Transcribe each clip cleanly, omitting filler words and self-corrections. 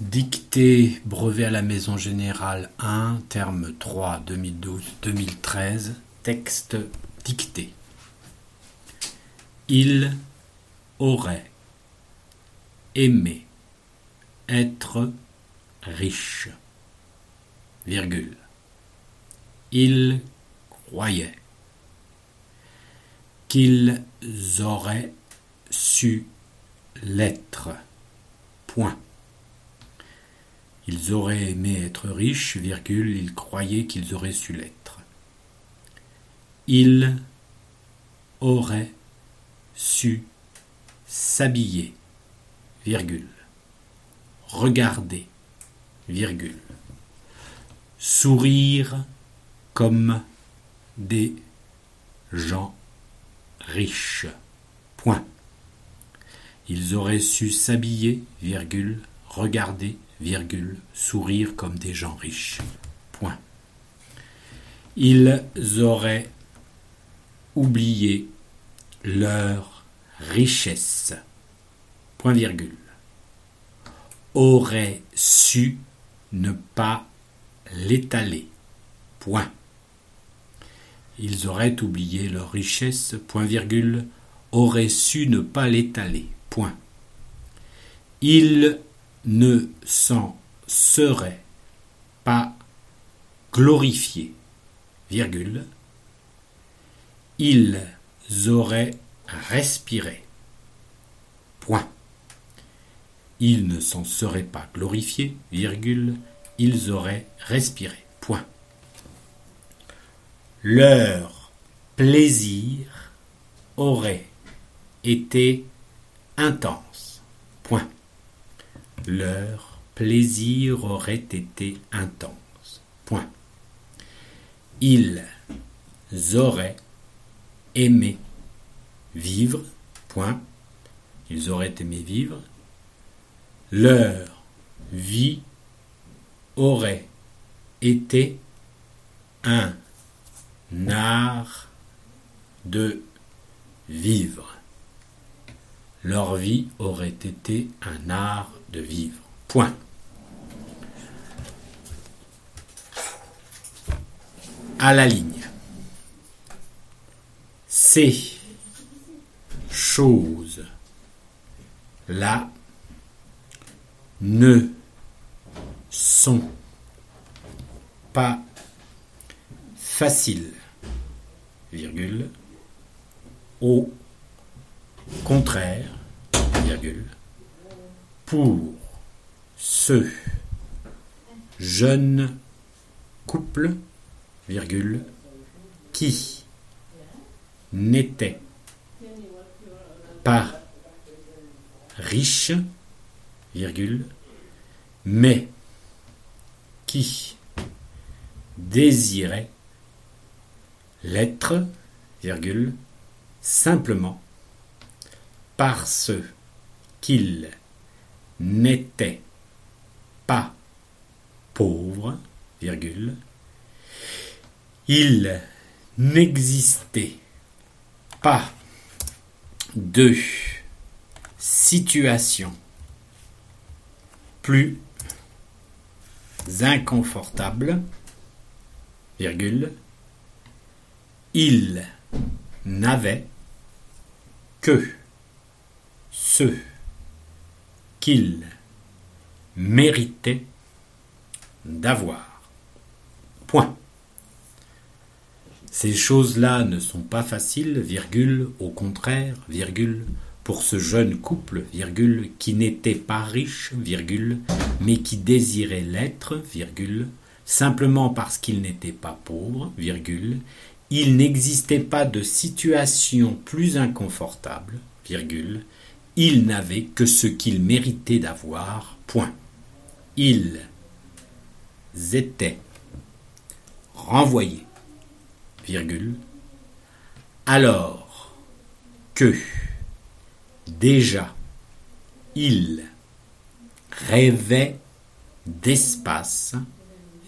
Dictée, brevet à la Maison Générale 1, terme 3, 2012-2013, texte dicté. Il aurait aimé être riche, virgule. Il croyait qu'ils auraient su l'être, point. Ils auraient aimé être riches, virgule, ils croyaient qu'ils auraient su l'être. Ils auraient su s'habiller, virgule, regarder, virgule, sourire comme des gens riches, point. Ils auraient su s'habiller, virgule, regarder, virgule, sourire comme des gens riches, point. Ils auraient oublié leur richesse, point virgule. Auraient su ne pas l'étaler, point. Ils auraient oublié leur richesse, point virgule, auraient su ne pas l'étaler, point. Ils ne s'en seraient pas glorifiés, virgule. Ils auraient respiré, point. Ils ne s'en seraient pas glorifiés, virgule. Ils auraient respiré, point. Leur plaisir aurait été intense, point. Leur plaisir aurait été intense, point. Ils auraient aimé vivre, point. Ils auraient aimé vivre. Leur vie aurait été un art de vivre. Leur vie aurait été un art de vivre. Point. À la ligne. Ces choses-là ne sont pas faciles, virgule, au contraire, virgule, pour ce jeune couple, virgule, qui n'était pas riche, virgule, mais qui désirait l'être, virgule, simplement parce qu'il n'était pas pauvre, virgule, il n'existait pas de situation plus inconfortable, virgule, il n'avait que ce qu'il méritait d'avoir. Point. Ces choses-là ne sont pas faciles, virgule, au contraire, virgule, pour ce jeune couple, virgule, qui n'était pas riche, virgule, mais qui désirait l'être, virgule, simplement parce qu'il n'était pas pauvre, virgule, il n'existait pas de situation plus inconfortable, virgule, il n'avait que ce qu'il méritait d'avoir, point. Ils étaient renvoyés, virgule, alors que déjà il rêvait d'espace,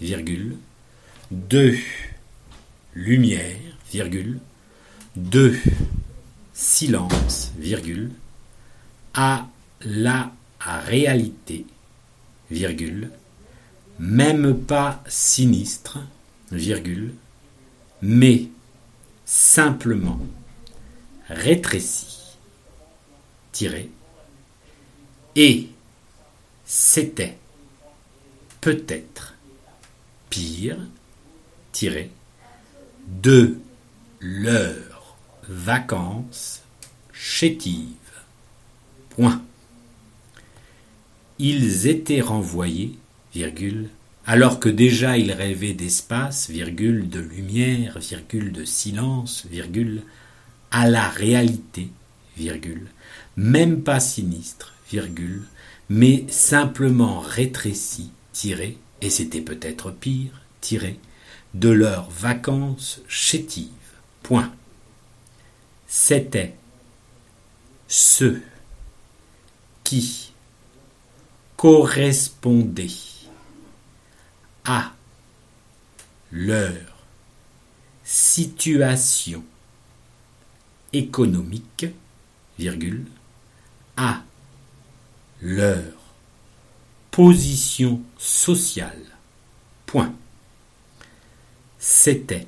virgule, de lumière, virgule, de silence, virgule, à la réalité, virgule, même pas sinistre, virgule, mais simplement rétréci, tiré, et c'était peut-être pire, tiré, de leurs vacances chétives. Point. Ils étaient renvoyés, virgule, alors que déjà ils rêvaient d'espace, virgule, de lumière, virgule, de silence, virgule, à la réalité, virgule, même pas sinistre, virgule, mais simplement rétréci, tiré, et c'était peut-être pire, tiré, de leurs vacances chétives. Point. C'était ceux qui correspondaient à leur situation économique, virgule, à leur position sociale. Point. C'était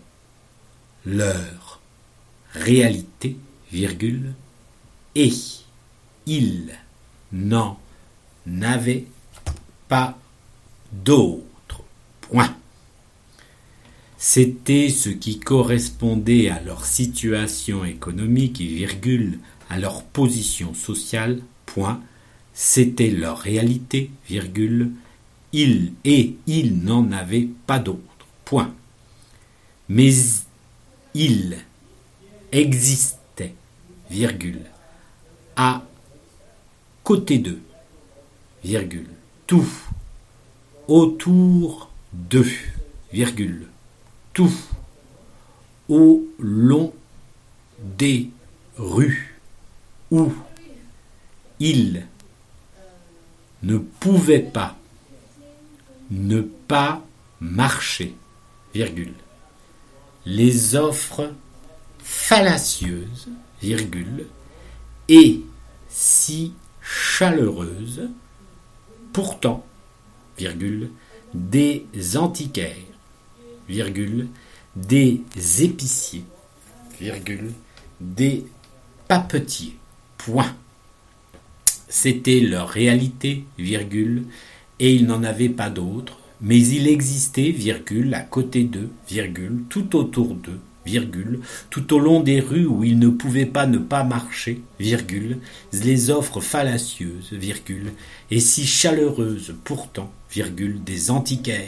leur réalité, virgule, et ils n'en avaient pas d'autre. Point. C'était ce qui correspondait à leur situation économique, virgule, à leur position sociale, point. C'était leur réalité, virgule, ils n'en avaient pas d'autre. Point. Mais il existait, virgule, à côté d'eux, virgule, tout autour d'eux, virgule, tout au long des rues où ils ne pouvaient pas ne pas marcher, virgule, les offres fallacieuses, virgule, et si chaleureuses, pourtant, virgule, des antiquaires, virgule, des épiciers, virgule, des papetiers, point. C'était leur réalité, virgule, et ils n'en avaient pas d'autre, mais il existait, virgule, à côté d'eux, virgule, tout autour d'eux, virgule, tout au long des rues où ils ne pouvaient pas ne pas marcher, virgule, les offres fallacieuses, virgule, et si chaleureuses pourtant, virgule, des antiquaires,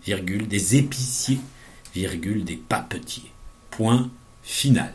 virgule, des épiciers, virgule, des papetiers. Point final.